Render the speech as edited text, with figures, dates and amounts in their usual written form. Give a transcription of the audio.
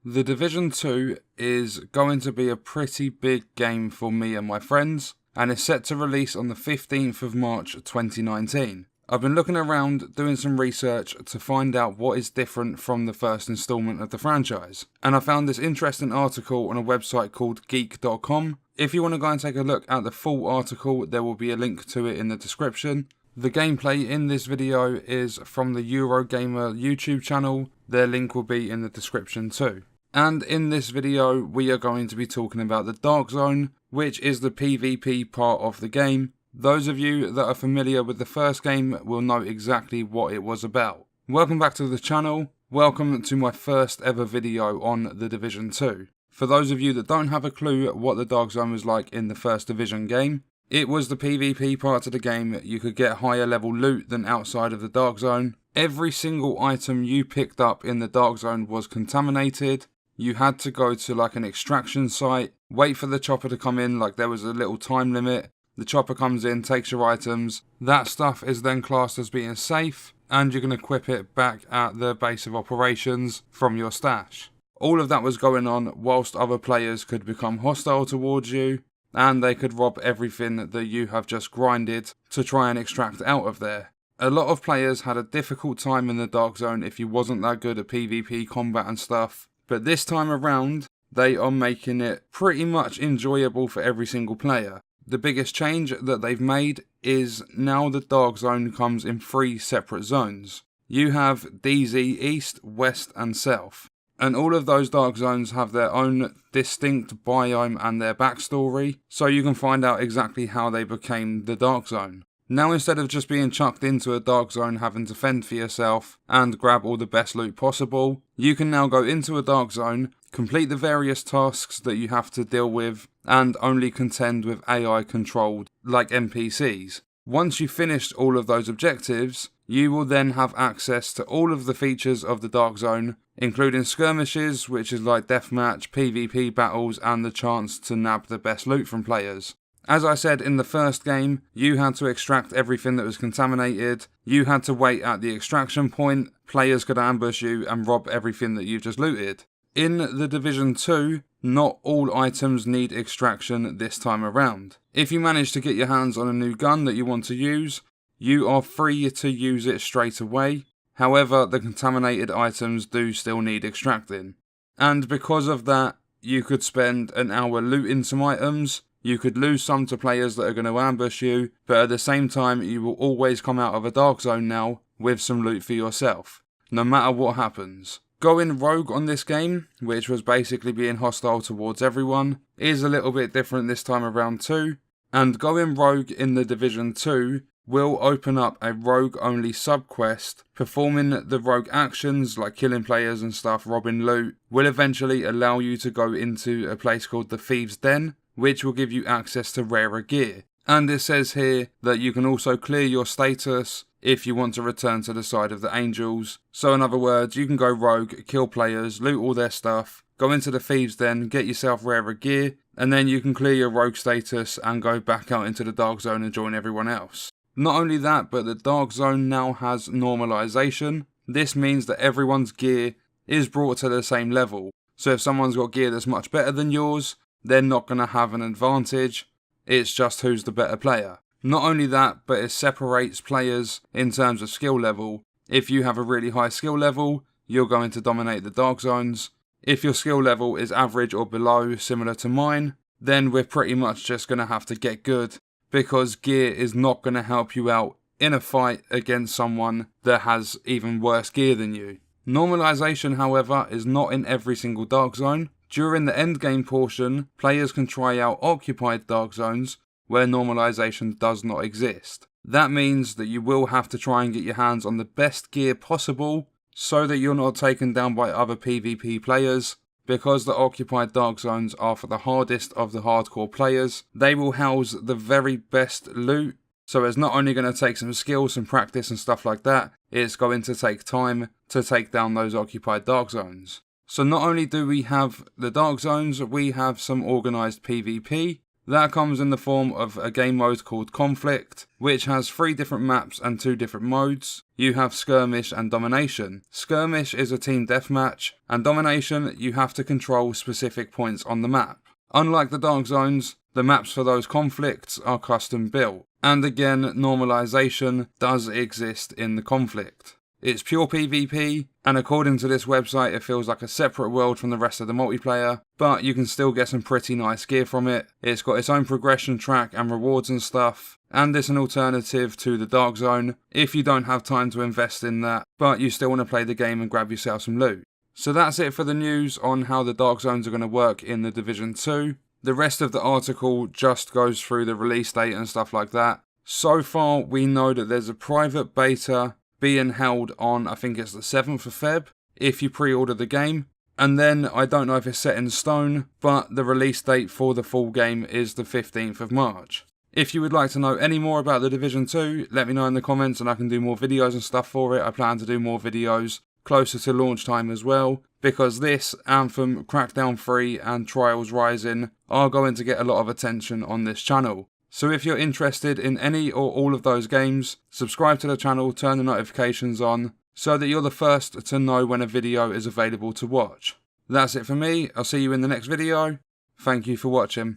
The Division 2 is going to be a pretty big game for me and my friends, and is set to release on the 15th of March 2019. I've been looking around doing some research to find out what is different from the first installment of the franchise, and I found this interesting article on a website called geek.com. If you want to go and take a look at the full article, there will be a link to it in the description. The gameplay in this video is from the Eurogamer YouTube channel. Their link will be in the description too. And in this video, we are going to be talking about the Dark Zone, which is the PvP part of the game. Those of you that are familiar with the first game will know exactly what it was about. Welcome back to the channel. Welcome to my first ever video on the Division 2. For those of you that don't have a clue what the Dark Zone was like in the first Division game, it was the PvP part of the game. You could get higher level loot than outside of the Dark Zone. Every single item you picked up in the Dark Zone was contaminated. You had to go to like an extraction site, wait for the chopper to come in, like there was a little time limit. The chopper comes in, takes your items. That stuff is then classed as being safe, and you can equip it back at the base of operations from your stash. All of that was going on whilst other players could become hostile towards you, and they could rob everything that you have just grinded to try and extract out of there. A lot of players had a difficult time in the Dark Zone if you wasn't that good at PvP combat and stuff. But this time around, they are making it pretty much enjoyable for every single player. The biggest change that they've made is now the Dark Zone comes in 3 separate zones. You have DZ East, West and South. And all of those Dark Zones have their own distinct biome and their backstory, so you can find out exactly how they became the Dark Zone. Now instead of just being chucked into a Dark Zone having to fend for yourself and grab all the best loot possible, you can now go into a Dark Zone, complete the various tasks that you have to deal with, and only contend with AI controlled, like NPCs. Once you've finished all of those objectives, you will then have access to all of the features of the Dark Zone, including skirmishes, which is like deathmatch, PvP battles, and the chance to nab the best loot from players. As I said in the first game, you had to extract everything that was contaminated, you had to wait at the extraction point, players could ambush you and rob everything that you've just looted. In the Division 2, not all items need extraction this time around. If you manage to get your hands on a new gun that you want to use, you are free to use it straight away. However, the contaminated items do still need extracting. And because of that, you could spend an hour looting some items. You could lose some to players that are going to ambush you, but at the same time you will always come out of a Dark Zone now with some loot for yourself, no matter what happens. Going rogue on this game, which was basically being hostile towards everyone, is a little bit different this time around too, and going rogue in the Division 2 will open up a rogue only sub-quest. Performing the rogue actions like killing players and stuff, robbing loot, will eventually allow you to go into a place called the Thieves' Den, which will give you access to rarer gear. And it says here that you can also clear your status if you want to return to the side of the Angels. So in other words, you can go rogue, kill players, loot all their stuff, go into the Thieves' Den, get yourself rarer gear, and then you can clear your rogue status and go back out into the Dark Zone and join everyone else. Not only that, but the Dark Zone now has normalization. This means that everyone's gear is brought to the same level. So if someone's got gear that's much better than yours, they're not going to have an advantage. It's just who's the better player. Not only that, but it separates players in terms of skill level. If you have a really high skill level, you're going to dominate the Dark Zones. If your skill level is average or below, similar to mine, then we're pretty much just going to have to get good, because gear is not going to help you out in a fight against someone that has even worse gear than you. Normalization, however, is not in every single Dark Zone. During the endgame portion, players can try out occupied Dark Zones where normalization does not exist. That means that you will have to try and get your hands on the best gear possible so that you're not taken down by other PvP players, because the occupied Dark Zones are for the hardest of the hardcore players. They will house the very best loot, so it's not only going to take some skill, some practice and stuff like that, it's going to take time to take down those occupied Dark Zones. So not only do we have the Dark Zones, we have some organised PvP. That comes in the form of a game mode called Conflict, which has 3 different maps and 2 different modes. You have Skirmish and Domination. Skirmish is a team deathmatch, and Domination you have to control specific points on the map. Unlike the Dark Zones, the maps for those conflicts are custom built, and again, normalization does exist in the conflict. It's pure PvP, and according to this website it feels like a separate world from the rest of the multiplayer, but you can still get some pretty nice gear from it. It's got its own progression track and rewards and stuff, and it's an alternative to the Dark Zone if you don't have time to invest in that, but you still want to play the game and grab yourself some loot. So that's it for the news on how the Dark Zones are going to work in the Division 2. The rest of the article just goes through the release date and stuff like that. So far we know that there's a private beta being held on, I think it's the 7th of Feb, if you pre-order the game. And then, I don't know if it's set in stone, but the release date for the full game is the 15th of March. If you would like to know any more about the Division 2, let me know in the comments and I can do more videos and stuff for it. I plan to do more videos closer to launch time as well, because this, Anthem, Crackdown 3 and Trials Rising are going to get a lot of attention on this channel. So if you're interested in any or all of those games, subscribe to the channel, turn the notifications on, so that you're the first to know when a video is available to watch. That's it for me, I'll see you in the next video. Thank you for watching.